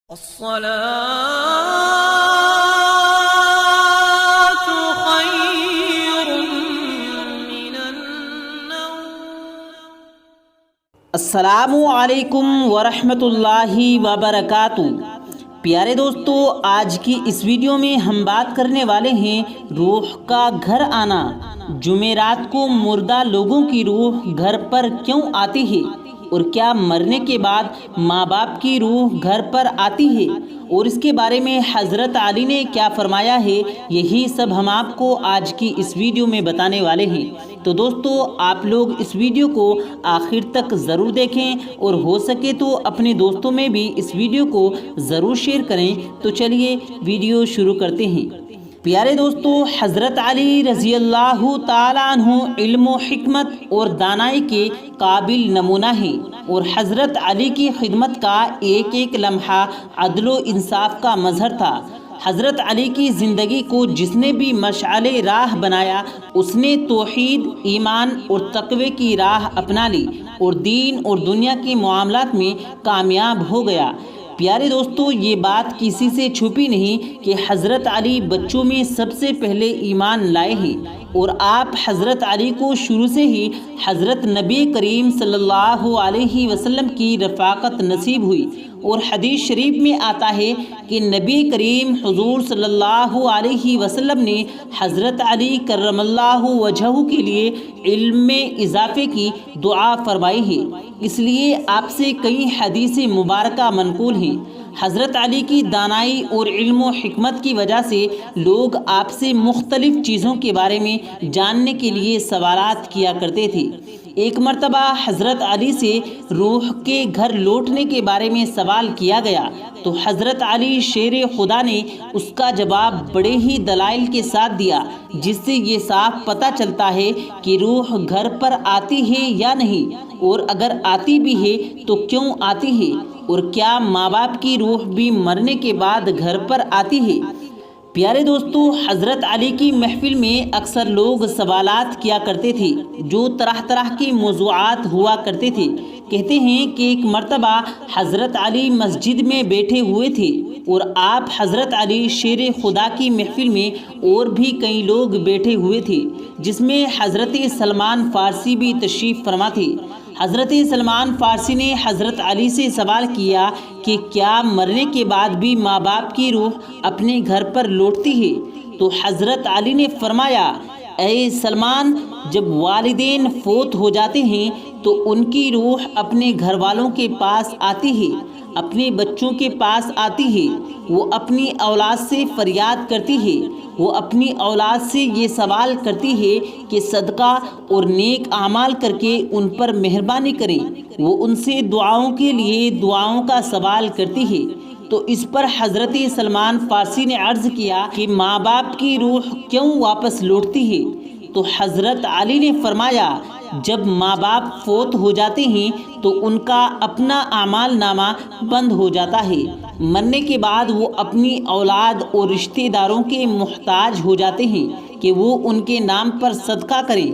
الصلاة خير من النوم۔ السلام علیکم ورحمۃ اللہ وبرکاتہ۔ پیارے دوستو، آج کی اس ویڈیو میں ہم بات کرنے والے ہیں روح کا گھر آنا۔ جمعرات کو مردہ لوگوں کی روح گھر پر کیوں آتی ہے، اور کیا مرنے کے بعد ماں باپ کی روح گھر پر آتی ہے، اور اس کے بارے میں حضرت علی نے کیا فرمایا ہے، یہی سب ہم آپ کو آج کی اس ویڈیو میں بتانے والے ہیں۔ تو دوستو، آپ لوگ اس ویڈیو کو آخر تک ضرور دیکھیں، اور ہو سکے تو اپنے دوستوں میں بھی اس ویڈیو کو ضرور شیئر کریں۔ تو چلیے ویڈیو شروع کرتے ہیں۔ پیارے دوستو، حضرت علی رضی اللہ تعالیٰ عنہ علم و حکمت اور دانائی کے قابل نمونہ ہیں، اور حضرت علی کی خدمت کا ایک ایک لمحہ عدل و انصاف کا مظہر تھا۔ حضرت علی کی زندگی کو جس نے بھی مشعل راہ بنایا، اس نے توحید، ایمان اور تقوی کی راہ اپنا لی، اور دین اور دنیا کے معاملات میں کامیاب ہو گیا۔ پیارے دوستو، یہ بات کسی سے چھپی نہیں کہ حضرت علی بچوں میں سب سے پہلے ایمان لائے ہیں، اور آپ حضرت علی کو شروع سے ہی حضرت نبی کریم صلی اللہ علیہ وسلم کی رفاقت نصیب ہوئی۔ اور حدیث شریف میں آتا ہے کہ نبی کریم حضور صلی اللہ علیہ وسلم نے حضرت علی کرم اللہ وجہہ کے لیے علم میں اضافے کی دعا فرمائی ہے، اس لیے آپ سے کئی حدیث مبارکہ منقول ہیں۔ حضرت علی کی دانائی اور علم و حکمت کی وجہ سے لوگ آپ سے مختلف چیزوں کے بارے میں جاننے کے لیے سوالات کیا کرتے تھے۔ ایک مرتبہ حضرت علی سے روح کے گھر لوٹنے کے بارے میں سوال کیا گیا، تو حضرت علی شیر خدا نے اس کا جواب بڑے ہی دلائل کے ساتھ دیا، جس سے یہ صاف پتہ چلتا ہے کہ روح گھر پر آتی ہے یا نہیں، اور اگر آتی بھی ہے تو کیوں آتی ہے، اور کیا ماں باپ کی روح بھی مرنے کے بعد گھر پر آتی ہے۔ پیارے دوستو، حضرت علی کی محفل میں اکثر لوگ سوالات کیا کرتے تھے جو طرح طرح کے موضوعات ہوا کرتے تھے۔ کہتے ہیں کہ ایک مرتبہ حضرت علی مسجد میں بیٹھے ہوئے تھے، اور آپ حضرت علی شیر خدا کی محفل میں اور بھی کئی لوگ بیٹھے ہوئے تھے، جس میں حضرت سلمان فارسی بھی تشریف فرما تھے۔ حضرت سلمان فارسی نے حضرت علی سے سوال کیا کہ کیا مرنے کے بعد بھی ماں باپ کی روح اپنے گھر پر لوٹتی ہے؟ تو حضرت علی نے فرمایا، اے سلمان، جب والدین فوت ہو جاتے ہیں تو ان کی روح اپنے گھر والوں کے پاس آتی ہے، اپنے بچوں کے پاس آتی ہے، وہ اپنی اولاد سے فریاد کرتی ہے، وہ اپنی اولاد سے یہ سوال کرتی ہے کہ صدقہ اور نیک اعمال کر کے ان پر مہربانی کریں، وہ ان سے دعاؤں کے لیے دعاؤں کا سوال کرتی ہے۔ تو اس پر حضرت سلمان فارسی نے عرض کیا کہ ماں باپ کی روح کیوں واپس لوٹتی ہے؟ تو حضرت علی نے فرمایا، جب ماں باپ فوت ہو جاتے ہیں تو ان کا اپنا اعمال نامہ بند ہو جاتا ہے، مرنے کے بعد وہ اپنی اولاد اور رشتہ داروں کے محتاج ہو جاتے ہیں کہ وہ ان کے نام پر صدقہ کریں،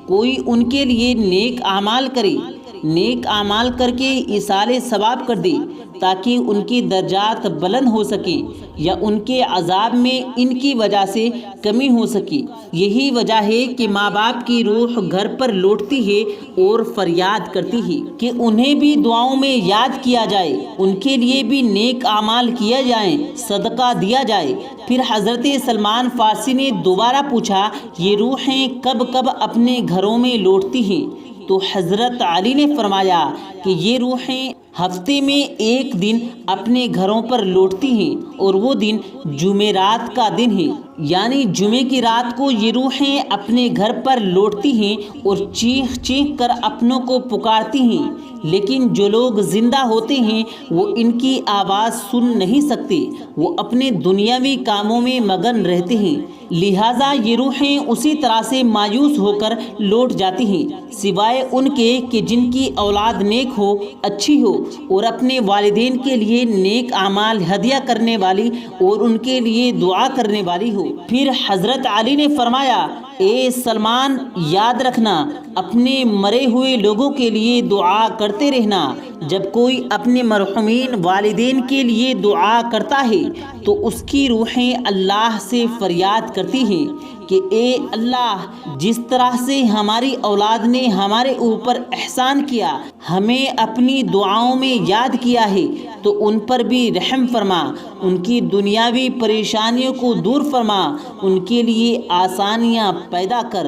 کوئی ان کے لیے نیک اعمال کرے، نیک اعمال کر کے ایصال ثواب کر دے تاکہ ان کے درجات بلند ہو سکیں، یا ان کے عذاب میں ان کی وجہ سے کمی ہو سکے۔ یہی وجہ ہے کہ ماں باپ کی روح گھر پر لوٹتی ہے اور فریاد کرتی ہے کہ انہیں بھی دعاؤں میں یاد کیا جائے، ان کے لیے بھی نیک اعمال کیا جائیں، صدقہ دیا جائے۔ پھر حضرت سلمان فارسی نے دوبارہ پوچھا، یہ روحیں کب کب اپنے گھروں میں لوٹتی ہیں؟ تو حضرت علی نے فرمایا کہ یہ روحیں ہفتے میں ایک دن اپنے گھروں پر لوٹتی ہیں، اور وہ دن جمعرات کا دن ہے، یعنی جمعے کی رات کو یہ روحیں اپنے گھر پر لوٹتی ہیں اور چیخ چیخ کر اپنوں کو پکارتی ہیں، لیکن جو لوگ زندہ ہوتے ہیں وہ ان کی آواز سن نہیں سکتے، وہ اپنے دنیاوی کاموں میں مگن رہتے ہیں، لہٰذا یہ روحیں اسی طرح سے مایوس ہو کر لوٹ جاتی ہیں، سوائے ان کے کہ جن کی اولاد نیک ہو، اچھی ہو، اور اپنے والدین کے لیے نیک اعمال ہدیہ کرنے والی اور ان کے لیے دعا کرنے والی ہو۔ پھر حضرت علی نے فرمایا اے سلمان یاد رکھنا اپنے مرے ہوئے لوگوں کے لیے دعا کرتے رہنا۔ جب کوئی اپنے مرحومین والدین کے لیے دعا کرتا ہے تو اس کی روحیں اللہ سے فریاد کرتی ہیں کہ اے اللہ جس طرح سے ہماری اولاد نے ہمارے اوپر احسان کیا، ہمیں اپنی دعاؤں میں یاد کیا ہے، تو ان پر بھی رحم فرما، ان کی دنیاوی پریشانیوں کو دور فرما، ان کے لیے آسانیاں پیدا کر۔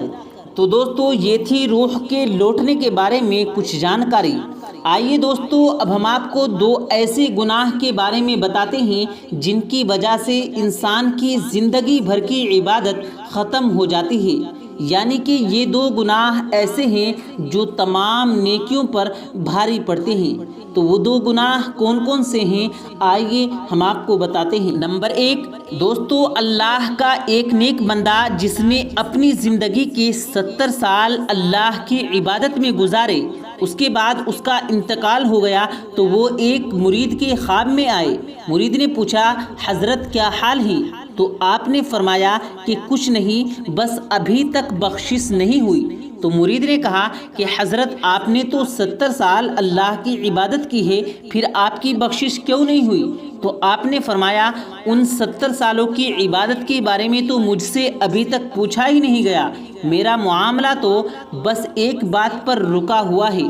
تو دوستو یہ تھی روح کے لوٹنے کے بارے میں کچھ جانکاری۔ آئیے دوستو اب ہم آپ کو 2 ایسے گناہ کے بارے میں بتاتے ہیں جن کی وجہ سے انسان کی زندگی بھر کی عبادت ختم ہو جاتی ہے، یعنی کہ یہ 2 گناہ ایسے ہیں جو تمام نیکیوں پر بھاری پڑتے ہیں۔ تو وہ 2 گناہ کون کون سے ہیں آئیے ہم آپ کو بتاتے ہیں۔ نمبر 1 دوستو، اللہ کا ایک نیک بندہ جس نے اپنی زندگی کے 70 سال اللہ کی عبادت میں گزارے، اس کے بعد اس کا انتقال ہو گیا تو وہ ایک مرید کے خواب میں آئے۔ مرید نے پوچھا حضرت کیا حال ہے؟ تو آپ نے فرمایا کہ کچھ نہیں، بس ابھی تک بخشش نہیں ہوئی۔ تو مرید نے کہا کہ حضرت آپ نے تو 70 سال اللہ کی عبادت کی ہے، پھر آپ کی بخشش کیوں نہیں ہوئی؟ تو آپ نے فرمایا ان 70 سالوں کی عبادت کے بارے میں تو مجھ سے ابھی تک پوچھا ہی نہیں گیا، میرا معاملہ تو بس ایک بات پر رکا ہوا ہے۔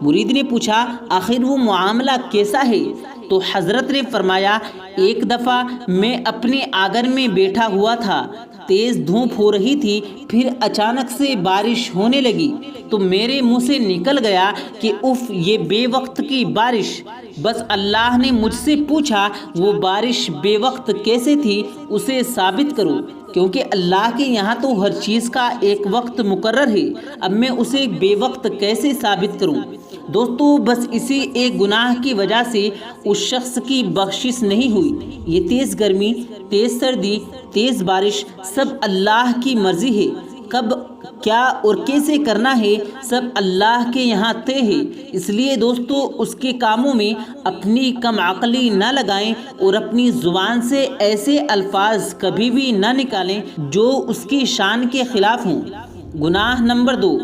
مرید نے پوچھا آخر وہ معاملہ کیسا ہے؟ تو حضرت نے فرمایا ایک دفعہ میں اپنے آنگن میں بیٹھا ہوا تھا، تیز دھوپ ہو رہی تھی، پھر اچانک سے بارش ہونے لگی تو میرے منہ سے نکل گیا کہ اف یہ بے وقت کی بارش۔ بس اللہ نے مجھ سے پوچھا وہ بارش بے وقت کیسے تھی، اسے ثابت کرو، کیونکہ اللہ کے یہاں تو ہر چیز کا ایک وقت مقرر ہے، اب میں اسے بے وقت کیسے ثابت کروں؟ دوستو بس اسی ایک گناہ کی وجہ سے اس شخص کی بخشش نہیں ہوئی۔ یہ تیز گرمی، تیز سردی، تیز بارش سب اللہ کی مرضی ہے، کب کیا اور کیسے کرنا ہے سب اللہ کے یہاں طے ہے۔ اس لیے دوستو اس کے کاموں میں اپنی کم عقلی نہ لگائیں اور اپنی زبان سے ایسے الفاظ کبھی بھی نہ نکالیں جو اس کی شان کے خلاف ہوں۔ گناہ نمبر 2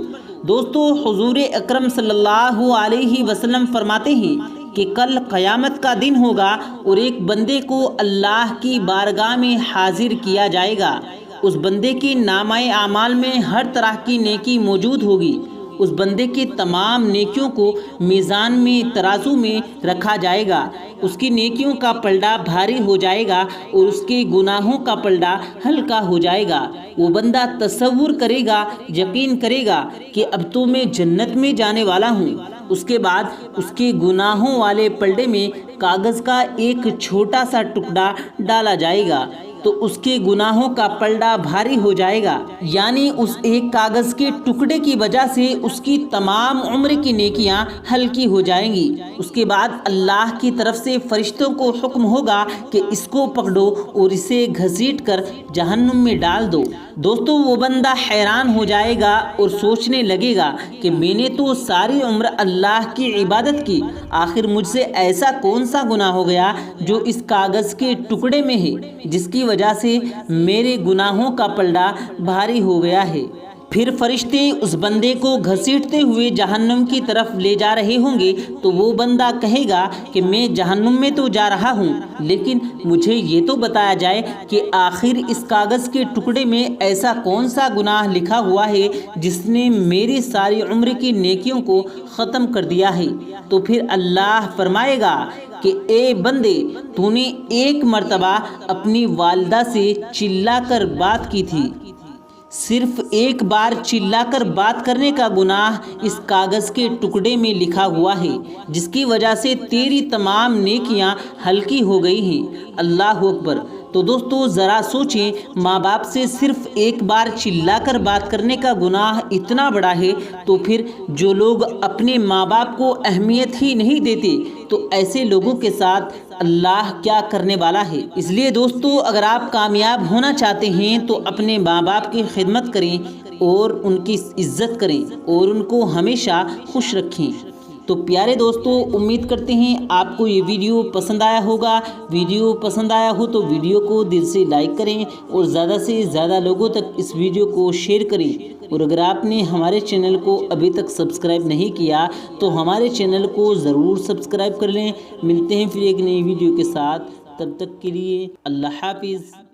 دوستو، حضور اکرم صلی اللہ علیہ وسلم فرماتے ہیں کہ کل قیامت کا دن ہوگا اور ایک بندے کو اللہ کی بارگاہ میں حاضر کیا جائے گا۔ اس بندے کے نامہ اعمال میں ہر طرح کی نیکی موجود ہوگی۔ اس بندے کے تمام نیکیوں کو میزان میں ترازو میں رکھا جائے گا، اس کی نیکیوں کا پلڑا بھاری ہو جائے گا اور اس کے گناہوں کا پلڑا ہلکا ہو جائے گا۔ وہ بندہ تصور کرے گا، یقین کرے گا کہ اب تو میں جنت میں جانے والا ہوں۔ اس کے بعد اس کے گناہوں والے پلڑے میں کاغذ کا ایک چھوٹا سا ٹکڑا ڈالا جائے گا تو اس کے گناہوں کا پلڑا بھاری ہو جائے گا، یعنی اس ایک کاغذ کے ٹکڑے کی وجہ سے اس کی تمام عمر کی نیکیاں ہلکی ہو جائیں گی۔ اس کے بعد اللہ کی طرف سے فرشتوں کو حکم ہوگا کہ اس کو پکڑو اور اسے گھسیٹ کر جہنم میں ڈال دو۔ دوستو وہ بندہ حیران ہو جائے گا اور سوچنے لگے گا کہ میں نے تو ساری عمر اللہ کی عبادت کی، آخر مجھ سے ایسا کون سا گناہ ہو گیا جو اس کاغذ کے ٹکڑے میں ہے، جس کی وجہ سے میرے گناہوں کا پلڑا بھاری ہو گیا ہے۔ پھر فرشتے اس بندے کو گھسیٹتے ہوئے جہنم کی طرف لے جا رہے ہوں گے تو وہ بندہ کہے گا کہ میں جہنم میں تو جا رہا ہوں، لیکن مجھے یہ تو بتایا جائے کہ آخر اس کاغذ کے ٹکڑے میں ایسا کون سا گناہ لکھا ہوا ہے جس نے میری ساری عمر کی نیکیوں کو ختم کر دیا ہے۔ تو پھر اللہ فرمائے گا کہ اے بندے، تو نے ایک مرتبہ اپنی والدہ سے چلا کر بات کی تھی، صرف ایک بار چلا کر بات کرنے کا گناہ اس کاغذ کے ٹکڑے میں لکھا ہوا ہے، جس کی وجہ سے تیری تمام نیکیاں ہلکی ہو گئی ہیں۔ اللہ اکبر۔ تو دوستو ذرا سوچیں، ماں باپ سے صرف ایک بار چلا کر بات کرنے کا گناہ اتنا بڑا ہے، تو پھر جو لوگ اپنے ماں باپ کو اہمیت ہی نہیں دیتے تو ایسے لوگوں کے ساتھ اللہ کیا کرنے والا ہے۔ اس لیے دوستو اگر آپ کامیاب ہونا چاہتے ہیں تو اپنے ماں باپ کی خدمت کریں اور ان کی عزت کریں اور ان کو ہمیشہ خوش رکھیں۔ تو پیارے دوستو امید کرتے ہیں آپ کو یہ ویڈیو پسند آیا ہوگا۔ ویڈیو پسند آیا ہو تو ویڈیو کو دل سے لائک کریں اور زیادہ سے زیادہ لوگوں تک اس ویڈیو کو شیئر کریں، اور اگر آپ نے ہمارے چینل کو ابھی تک سبسکرائب نہیں کیا تو ہمارے چینل کو ضرور سبسکرائب کر لیں۔ ملتے ہیں پھر ایک نئی ویڈیو کے ساتھ، تب تک کے لیے اللہ حافظ۔